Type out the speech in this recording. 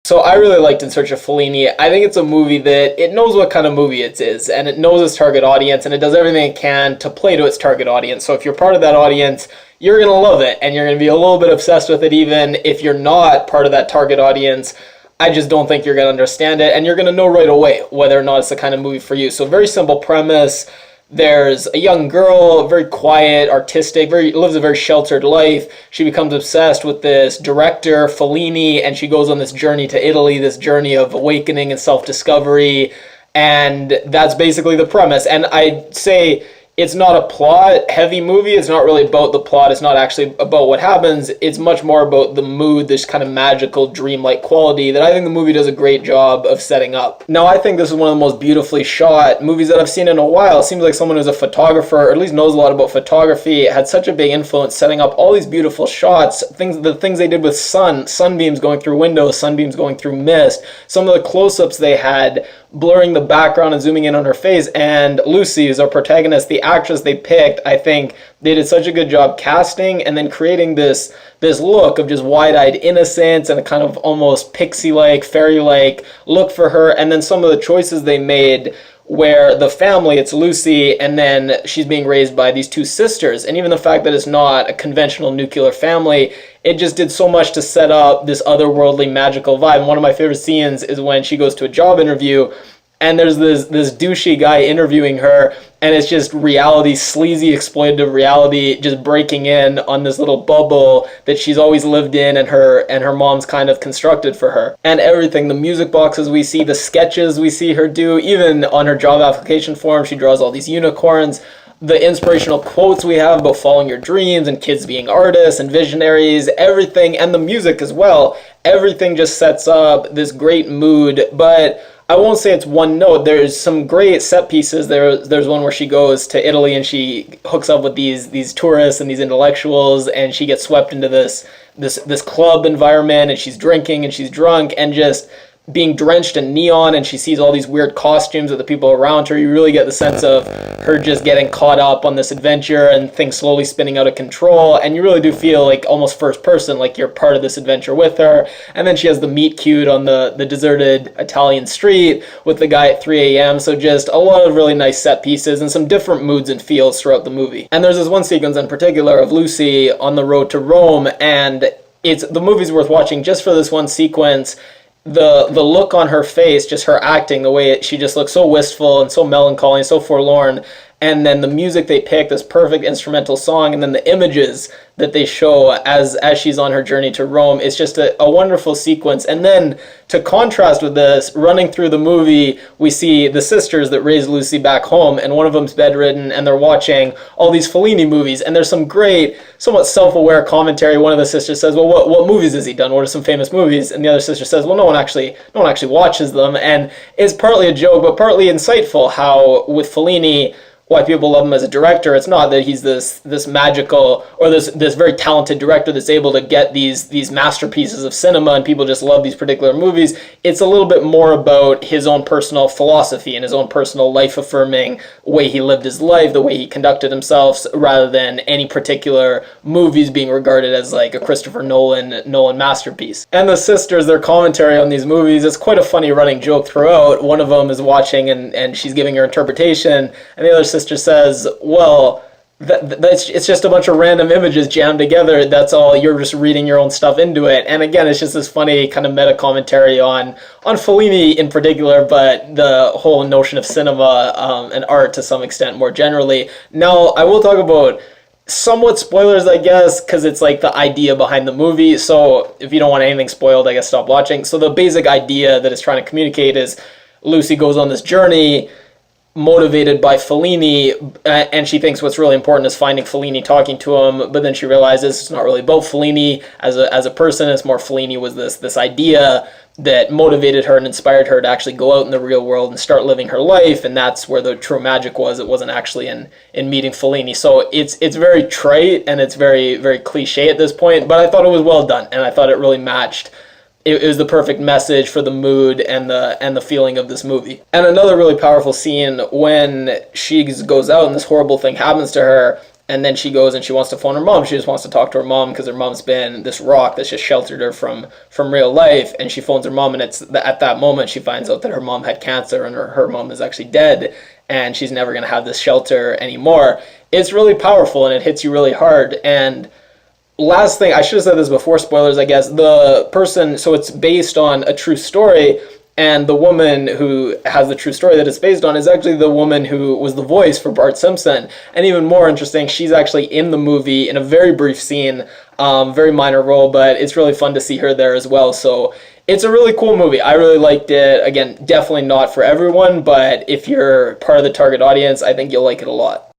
So I really liked In Search of Fellini. I think it's a movie that it knows what kind of movie it is, and it knows its target audience, and it does everything it can to play to its target audience. So if you're part of that audience, you're going to love it, and you're going to be a little bit obsessed with it even if you're not part of that target audience. I just don't think you're going to understand it, and you're going to know right away whether or not it's the kind of movie for you. So very simple premise. There's a young girl, very quiet, artistic, lives a very sheltered life. She becomes obsessed with this director, Fellini, and she goes on this journey to Italy, this journey of awakening and self-discovery. And that's basically the premise. And I'd say it's not a plot-heavy movie. It's not really about the plot. It's not actually about what happens. It's much more about the mood, this kind of magical, dreamlike quality that I think the movie does a great job of setting up. Now, I think this is one of the most beautifully shot movies that I've seen in a while. It seems like someone who's a photographer, or at least knows a lot about photography, had such a big influence setting up all these beautiful shots, the things they did with sunbeams going through windows, sunbeams going through mist, some of the close-ups they had, blurring the background and zooming in on her face. And Lucy is our protagonist, the actress they picked. I think they did such a good job casting and then creating this look of just wide-eyed innocence and a kind of almost pixie-like, fairy-like look for her. And then some of the choices they made where the family, it's Lucy, and then she's being raised by these two sisters. And even the fact that it's not a conventional nuclear family, it just did so much to set up this otherworldly magical vibe. And one of my favorite scenes is when she goes to a job interview and there's this douchey guy interviewing her, and it's just reality, sleazy, exploitative reality just breaking in on this little bubble that she's always lived in and her mom's kind of constructed for her. And everything, the music boxes we see, the sketches we see her do, even on her job application form, she draws all these unicorns. The inspirational quotes we have about following your dreams and kids being artists and visionaries, everything, and the music as well. Everything just sets up this great mood, but I won't say it's one note. There's some great set pieces. There's one where she goes to Italy and she hooks up with these tourists and these intellectuals, and she gets swept into this club environment, and she's drinking and she's drunk and just being drenched in neon, and she sees all these weird costumes of the people around her. You really get the sense of her just getting caught up on this adventure and things slowly spinning out of control, and you really do feel like almost first person, like you're part of this adventure with her. And then she has the meet cute on the deserted Italian street with the guy at 3 a.m. So just a lot of really nice set pieces and some different moods and feels throughout the movie. And there's this one sequence in particular of Lucy on the road to Rome, and the movie's worth watching just for this one sequence. The look on her face, just her acting, the way she just looks so wistful and so melancholy and so forlorn. And then the music they pick, this perfect instrumental song, and then the images that they show as she's on her journey to Rome. It's just a wonderful sequence. And then to contrast with this, running through the movie, we see the sisters that raised Lucy back home, and one of them's bedridden, and they're watching all these Fellini movies. And there's some great, somewhat self-aware commentary. One of the sisters says, well, what movies has he done? What are some famous movies? And the other sister says, well, no one actually watches them. And it's partly a joke, but partly insightful how with Fellini, why people love him as a director. It's not that he's this magical or this very talented director that's able to get these masterpieces of cinema and people just love these particular movies. It's a little bit more about his own personal philosophy and his own personal life-affirming way he lived his life, the way he conducted himself, rather than any particular movies being regarded as like a Christopher Nolan masterpiece. And the sisters, their commentary on these movies, it's quite a funny running joke throughout. One of them is watching and she's giving her interpretation, and the other sister says, well, it's just a bunch of random images jammed together. That's all. You're just reading your own stuff into it. And again, it's just this funny kind of meta commentary on Fellini in particular, but the whole notion of cinema and art to some extent more generally. Now, I will talk about somewhat spoilers, I guess, because it's like the idea behind the movie. So if you don't want anything spoiled, I guess stop watching. So the basic idea that it's trying to communicate is Lucy goes on this journey motivated by Fellini, and she thinks what's really important is finding Fellini, talking to him, but then she realizes it's not really about Fellini as a person. It's more Fellini was this idea that motivated her and inspired her to actually go out in the real world and start living her life, and that's where the true magic was. It wasn't actually in meeting Fellini. So it's very trite and it's very, very cliche at this point, but I thought it was well done, and I thought it really matched. It was the perfect message for the mood and the feeling of this movie. And another really powerful scene when she goes out and this horrible thing happens to her, and then she goes and she wants to phone her mom. She just wants to talk to her mom because her mom's been this rock that's just sheltered her from real life. And she phones her mom, and it's at that moment she finds out that her mom had cancer and her mom is actually dead, and she's never going to have this shelter anymore. It's really powerful, and it hits you really hard. And last thing, I should have said this before spoilers, I guess. The person, so it's based on a true story, and the woman who has the true story that it's based on is actually the woman who was the voice for Bart Simpson. And even more interesting, she's actually in the movie in a very brief scene, very minor role, but it's really fun to see her there as well. So it's a really cool movie. I really liked it. Again, definitely not for everyone, but if you're part of the target audience, I think you'll like it a lot.